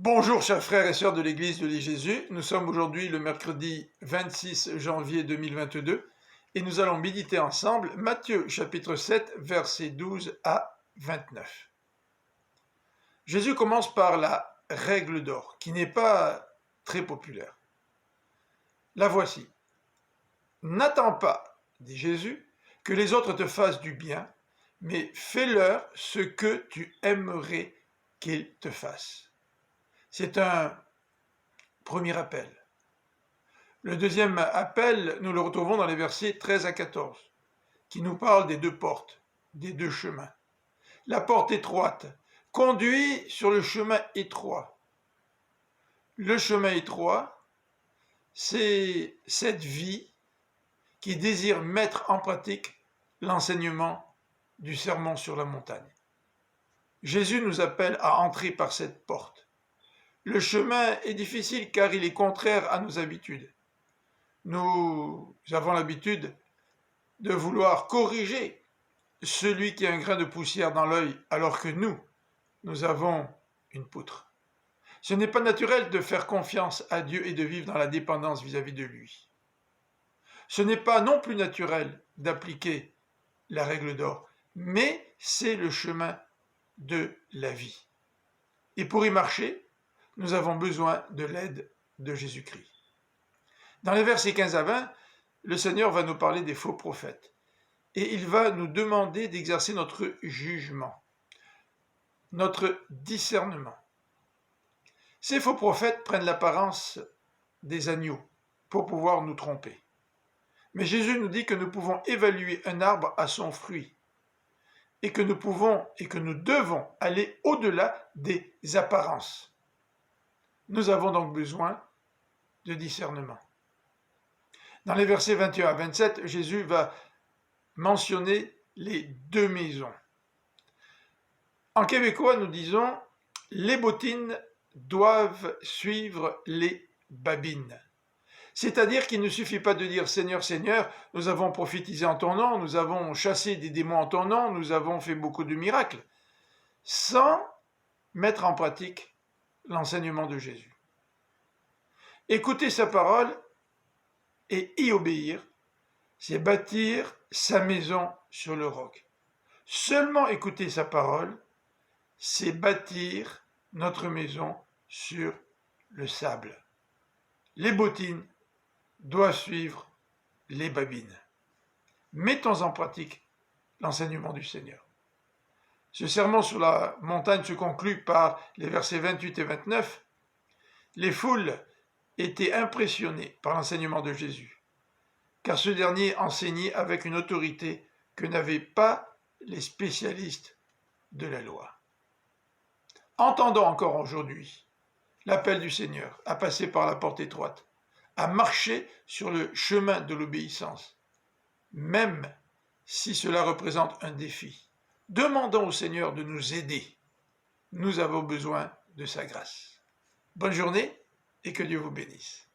Bonjour chers frères et sœurs de l'Église de Jésus, nous sommes aujourd'hui le mercredi 26 janvier 2022 et nous allons méditer ensemble Matthieu chapitre 7 versets 12 à 29. Jésus commence par la règle d'or qui n'est pas très populaire. La voici. N'attends pas, dit Jésus, que les autres te fassent du bien, mais fais-leur ce que tu aimerais qu'ils te fassent. C'est un premier appel. Le deuxième appel, nous le retrouvons dans les versets 13 à 14, qui nous parlent des deux portes, des deux chemins. La porte étroite conduit sur le chemin étroit. Le chemin étroit, c'est cette vie qui désire mettre en pratique l'enseignement du sermon sur la montagne. Jésus nous appelle à entrer par cette porte. Le chemin est difficile car il est contraire à nos habitudes. Nous avons l'habitude de vouloir corriger celui qui a un grain de poussière dans l'œil alors que nous avons une poutre. Ce n'est pas naturel de faire confiance à Dieu et de vivre dans la dépendance vis-à-vis de lui. Ce n'est pas non plus naturel d'appliquer la règle d'or, mais c'est le chemin de la vie. Et pour y marcher, nous avons besoin de l'aide de Jésus-Christ. Dans les versets 15 à 20, le Seigneur va nous parler des faux prophètes et il va nous demander d'exercer notre jugement, notre discernement. Ces faux prophètes prennent l'apparence des agneaux pour pouvoir nous tromper. Mais Jésus nous dit que nous pouvons évaluer un arbre à son fruit et que nous pouvons et que nous devons aller au-delà des apparences. Nous avons donc besoin de discernement. Dans les versets 21 à 27, Jésus va mentionner les deux maisons. En québécois, nous disons « les bottines doivent suivre les babines ». C'est-à-dire qu'il ne suffit pas de dire « Seigneur, Seigneur, nous avons prophétisé en ton nom, nous avons chassé des démons en ton nom, nous avons fait beaucoup de miracles », sans mettre en pratique l'enseignement de Jésus. Écouter sa parole et y obéir, c'est bâtir sa maison sur le roc. Seulement écouter sa parole, c'est bâtir notre maison sur le sable. Les bottines doivent suivre les babines. Mettons en pratique l'enseignement du Seigneur. Ce sermon sur la montagne se conclut par les versets 28 et 29. Les foules étaient impressionnées par l'enseignement de Jésus, car ce dernier enseignait avec une autorité que n'avaient pas les spécialistes de la loi. Entendons encore aujourd'hui l'appel du Seigneur à passer par la porte étroite, à marcher sur le chemin de l'obéissance, même si cela représente un défi. Demandons au Seigneur de nous aider. Nous avons besoin de sa grâce. Bonne journée et que Dieu vous bénisse.